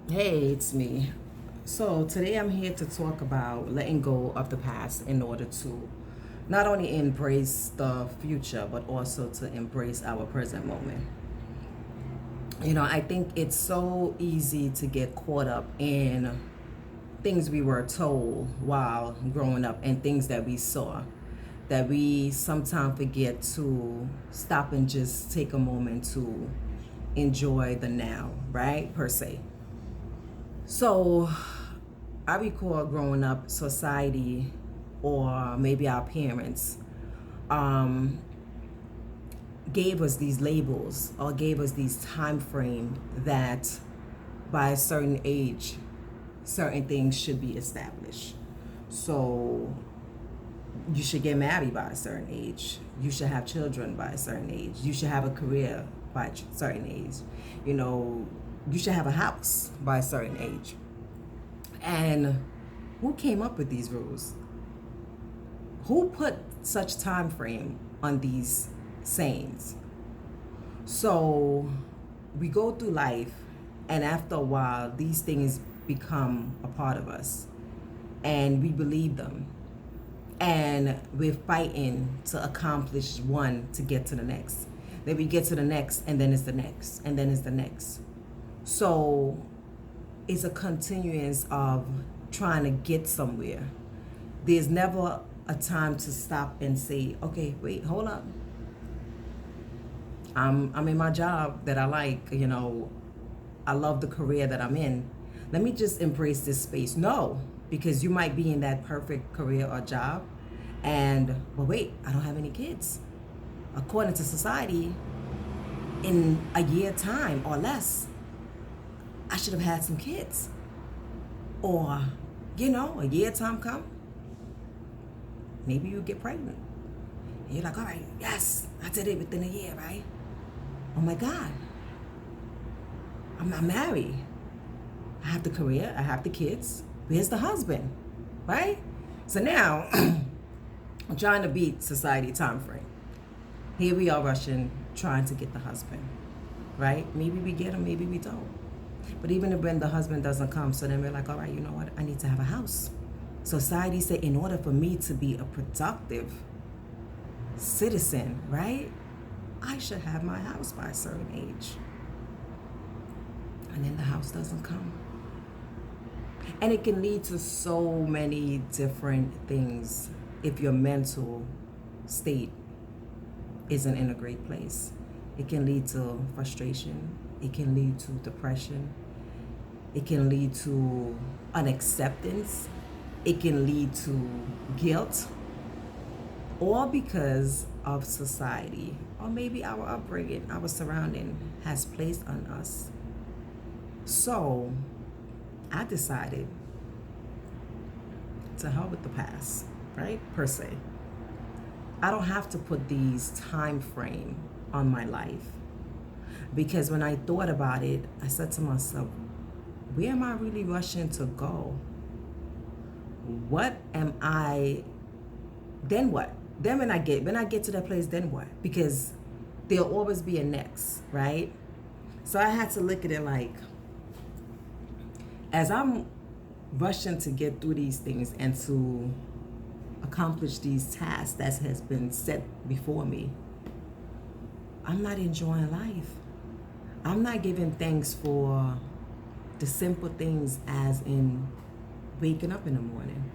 Hey, it's me. So, today I'm here to talk about letting go of the past in order to not only embrace the future, but also to embrace our present moment. I think it's so easy to get caught up in things we were told while growing up and things that we saw that we sometimes forget to stop and just take a moment to enjoy the now, right? Per se. So I recall growing up, society or maybe our parents um, gave us these labels or gave us these time frame that by a certain age, certain things should be established. So you should get married by a certain age. You should have children by a certain age. You should have a career by a certain age. You know, you should have a house by a certain age. And who came up with these rules? Who put such time frame on these sayings? So we go through life, and after a while, these things become a part of us, and we believe them, and we're fighting to accomplish one to get to the next. Then we get to the next, and then it's the next, and then it's the next. So it's a continuance of trying to get somewhere. There's never a time to stop and say, okay, wait, hold up. I'm in my job that I like, I love the career that I'm in. Let me just embrace this space. No, because you might be in that perfect career or job, and well, wait, I don't have any kids. According to society, in a year time or less, I should have had some kids. Or, a year time come, maybe you get pregnant. And you're like, all right, yes, I did it within a year, right? Oh my God, I'm not married. I have the career, I have the kids. Where's the husband, right? So now, I'm trying to beat society time frame. Here we are rushing, trying to get the husband, right? Maybe we get him, maybe we don't. But even when the husband doesn't come, so then we're like, all right, you know what? I need to have a house. Society said in order for me to be a productive citizen, right? I should have my house by a certain age. And then the house doesn't come. And it can lead to so many different things if your mental state isn't in a great place. It can lead to frustration. It can lead to depression. It can lead to unacceptance. It can lead to guilt, all because of society, or maybe our upbringing, our surrounding has placed on us. So I decided to hell with the past, right? Per se. I don't have to put these time frame on my life, because when I thought about it, I said to myself, where am I really rushing to go? What am I, then what? Then when I get to that place, then what? Because there'll always be a next, right? So I had to look at it like, as I'm rushing to get through these things and to accomplish these tasks that has been set before me, I'm not enjoying life. I'm not giving thanks for the simple things, as in waking up in the morning.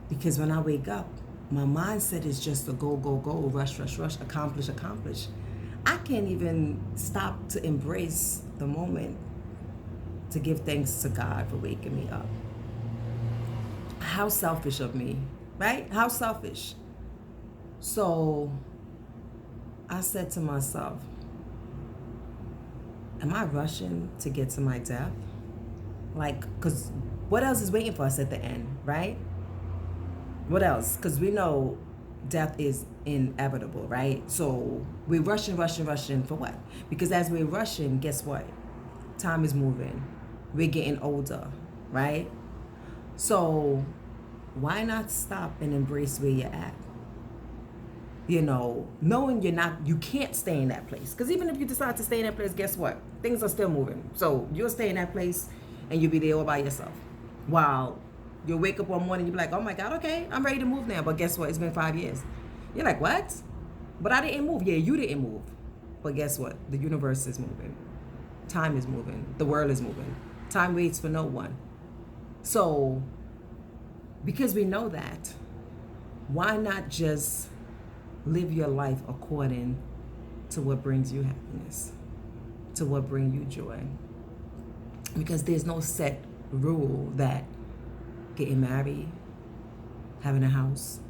Because when I wake up, my mindset is just to go, go, go, rush, rush, rush, accomplish, accomplish. I can't even stop to embrace the moment to give thanks to God for waking me up. How selfish of me, right? How selfish. So I said to myself, am I rushing to get to my death? Like, because what else is waiting for us at the end, right? What else? Because we know death is inevitable, right? So we're rushing, rushing, rushing for what? Because as we're rushing, guess what? Time is moving. We're getting older, right? So why not stop and embrace where you're at? Knowing you can't stay in that place. Because even if you decide to stay in that place, guess what? Things are still moving. So you'll stay in that place. and you be there all by yourself. While you wake up one morning, you be like, oh my God, okay, I'm ready to move now. But guess what? It's been 5 years. You're like, what? But I didn't move. Yeah, you didn't move. But guess what? The universe is moving. Time is moving. The world is moving. Time waits for no one. So, because we know that, why not just live your life according to what brings you happiness, to what brings you joy? Because there's no set rule that getting married, having a house,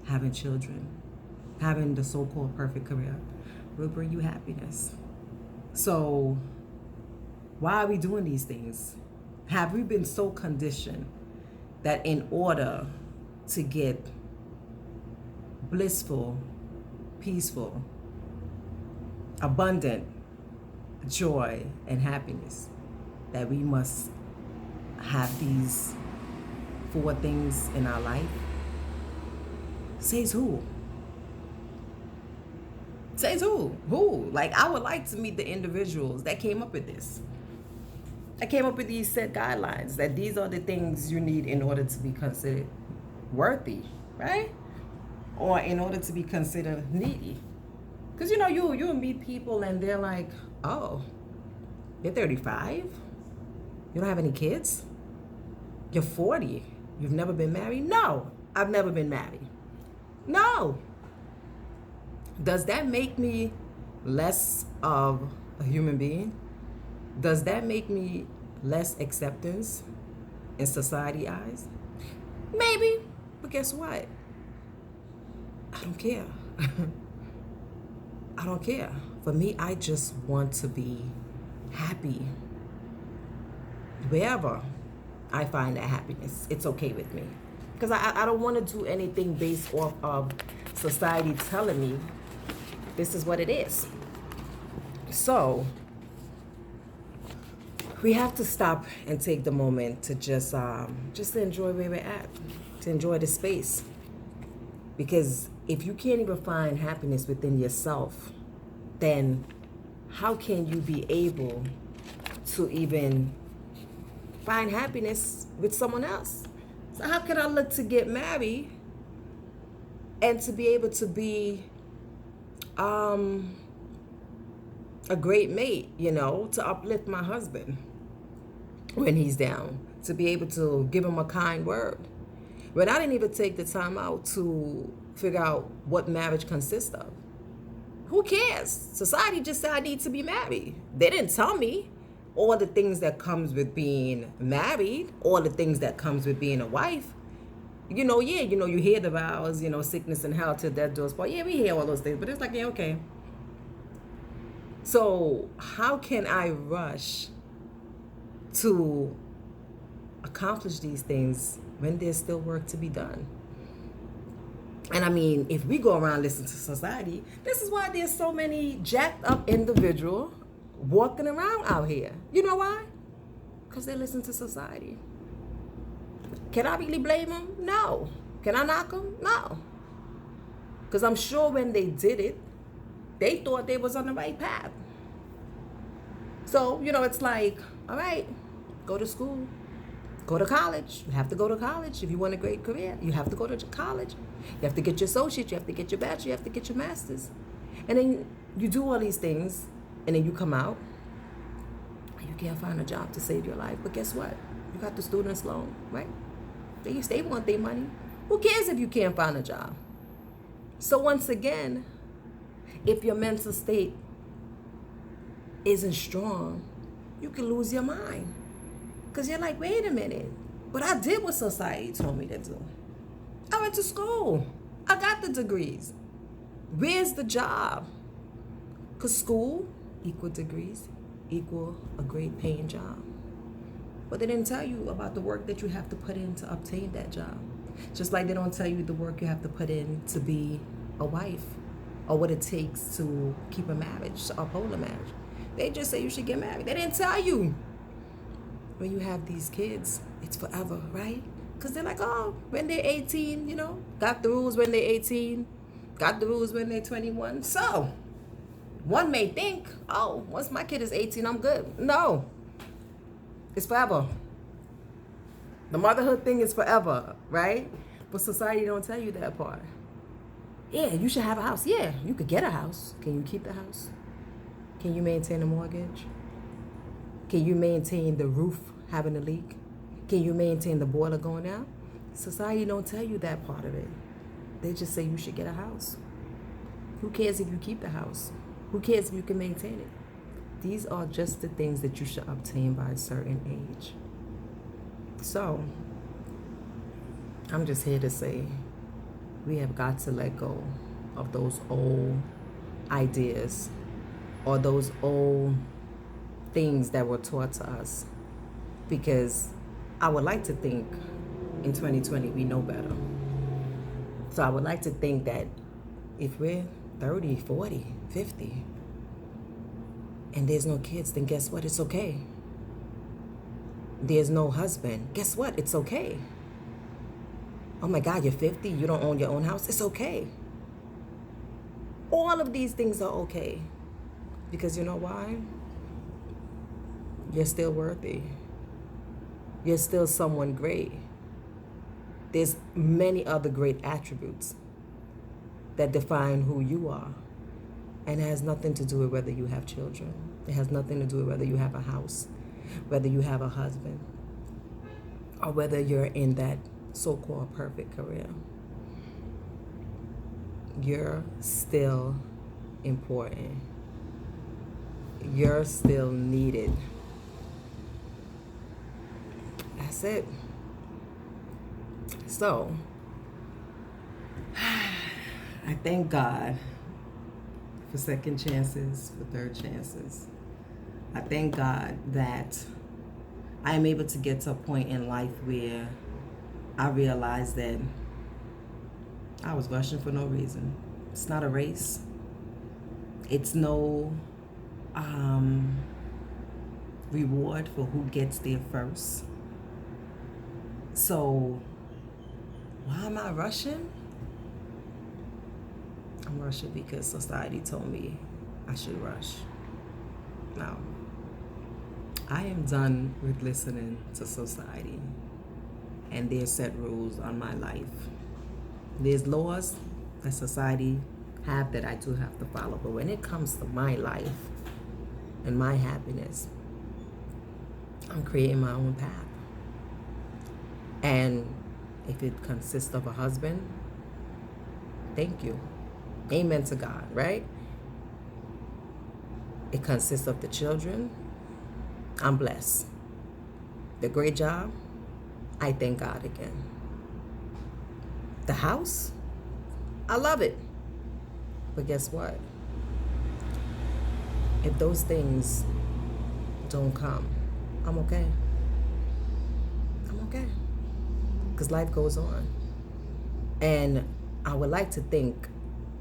having children, having the so-called perfect career will bring you happiness. So why are we doing these things? Have we been so conditioned that in order to get blissful, peaceful, abundant joy and happiness, that we must have these 4 things in our life? Says who? Says who? Who? Like, I would like to meet the individuals that came up with this. I came up with these set guidelines that these are the things you need in order to be considered worthy, right? Or in order to be considered needy. Because you'll meet people and they're like, oh, you're 35? You don't have any kids? You're 40? You've never been married? No, I've never been married. No. Does that make me less of a human being? Does that make me less acceptance in society eyes? Maybe, but guess what? I don't care. I don't care. For me, I just want to be happy. Wherever I find that happiness, it's okay with me. Because I don't want to do anything based off of society telling me this is what it is. So we have to stop and take the moment to just to enjoy where we're at, to enjoy the space. Because if you can't even find happiness within yourself, then how can you be able to even find happiness with someone else? So how can I look to get married and to be able to be a great mate, to uplift my husband when he's down, to be able to give him a kind word, when I didn't even take the time out to figure out what marriage consists of? Who cares? Society just said I need to be married. They didn't tell me all the things that comes with being married, all the things that comes with being a wife. You hear the vows, sickness and health till death do us part. Yeah, we hear all those things, but it's like, yeah, okay. So how can I rush to accomplish these things when there's still work to be done? And I mean, if we go around listening to society, this is why there's so many jacked up individuals walking around out here. You know why? Because they listen to society. Can I really blame them? No. Can I knock them? No. Because I'm sure when they did it, they thought they was on the right path. So, it's like, all right, go to school, go to college. You have to go to college. If you want a great career, you have to go to college. You have to get your associate, you have to get your bachelor, you have to get your master's. And then you do all these things, and then you come out, and you can't find a job to save your life. But guess what? You got the student's loan, right? They want their money. Who cares if you can't find a job? So once again, if your mental state isn't strong, you can lose your mind. Because you're like, wait a minute, but I did what society told me to do. I went to school. I got the degrees. Where's the job? Because school equal degrees equal a great paying job. But they didn't tell you about the work that you have to put in to obtain that job. Just like they don't tell you the work you have to put in to be a wife, or what it takes to keep a marriage, to uphold a marriage. They just say you should get married. They didn't tell you when you have these kids, it's forever, right? Because they're like, oh, when they're 18, got the rules when they're 18, got the rules when they're 21. So one may think, oh, once my kid is 18, I'm good. No. It's forever. The motherhood thing is forever, right? But society don't tell you that part. Yeah, you should have a house. Yeah, you could get a house. Can you keep the house? Can you maintain a mortgage? Can you maintain the roof having a leak? Can you maintain the boiler going out? Society don't tell you that part of it. They just say you should get a house. Who cares if you keep the house? Who cares if you can maintain it? These are just the things that you should obtain by a certain age. So, I'm just here to say we have got to let go of those old ideas or those old things that were taught to us, because I would like to think in 2020 we know better. So I would like to think that if we're 30, 40, 50 and there's no kids, then guess what? It's okay. There's no husband. Guess what? It's okay. Oh my God, you're 50, you don't own your own house? It's okay. All of these things are okay. Because you know why? You're still worthy. You're still someone great. There's many other great attributes that define who you are. And it has nothing to do with whether you have children. It has nothing to do with whether you have a house, whether you have a husband, or whether you're in that so-called perfect career. You're still important. You're still needed. That's it. So, I thank God for second chances, for third chances. I thank God that I am able to get to a point in life where I realize that I was rushing for no reason. It's not a race. It's no reward for who gets there first. So, why am I rushing? I'm rushing because society told me I should rush. Now, I am done with listening to society and their set rules on my life. There's laws that society have that I do have to follow, but when it comes to my life and my happiness, I'm creating my own path. And if it consists of a husband, thank you. Amen to God, right? It consists of the children. I'm blessed. The great job, I thank God again. The house, I love it. But guess what? If those things don't come, I'm okay. I'm okay. Because life goes on. And I would like to think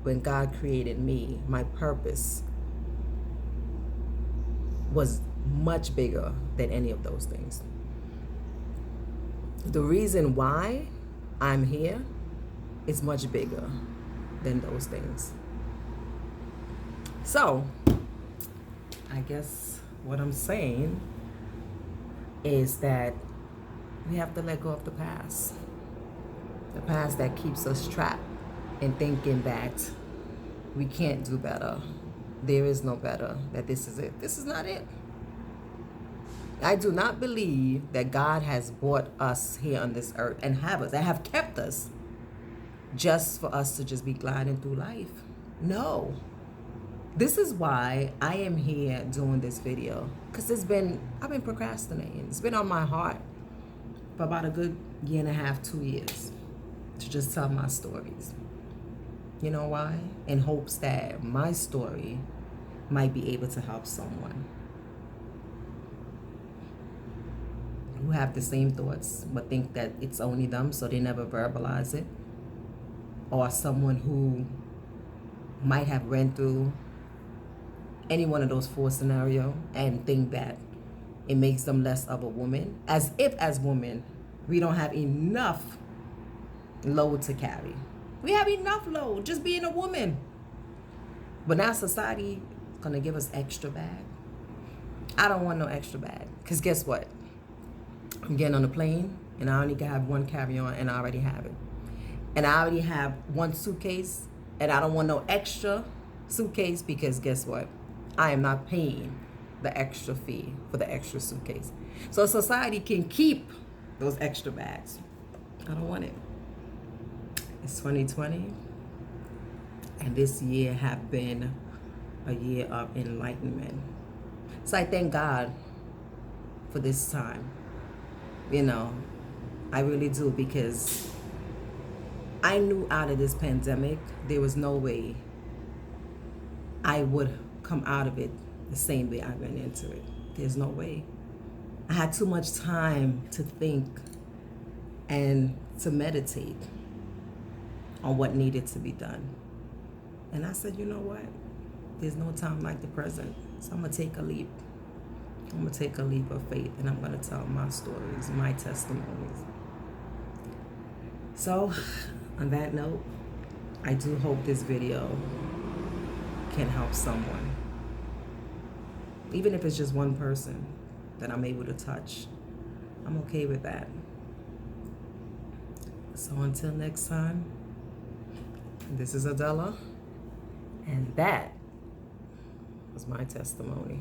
when God created me, my purpose was much bigger than any of those things. The reason why I'm here is much bigger than those things. So, I guess what I'm saying is that we have to let go of the past. The past that keeps us trapped in thinking that we can't do better. There is no better, that this is it. This is not it. I do not believe that God has brought us here on this earth and have kept us just for us to just be gliding through life. No. This is why I am here doing this video, because I've been procrastinating. It's been on my heart for about a good year and a half, 2 years, to just tell my stories. You know why? In hopes that my story might be able to help someone who have the same thoughts but think that it's only them, so they never verbalize it, or someone who might have went through any one of those 4 scenarios and think that it makes them less of a woman, as if as women we don't have enough load to carry. We have enough load just being a woman, but now society is gonna give us extra bag. I don't want no extra bag, because guess what? I'm getting on a plane and I only can have one carry-on and I already have it. And I already have one suitcase and I don't want no extra suitcase because guess what? I am not paying the extra fee for the extra suitcase. So society can keep those extra bags. I don't want it. It's 2020 and this year have been a year of enlightenment. So I thank God for this time. You know, I really do, because I knew out of this pandemic, there was no way I would come out of it the same way I went into it. There's no way. I had too much time to think and to meditate on what needed to be done. And I said, you know what? There's no time like the present. So I'm going to take a leap. I'm going to take a leap of faith and I'm going to tell my stories, my testimonies. So, on that note, I do hope this video can help someone. Even if it's just one person that I'm able to touch, I'm okay with that. So until next time, this is Adela, and that was my testimony.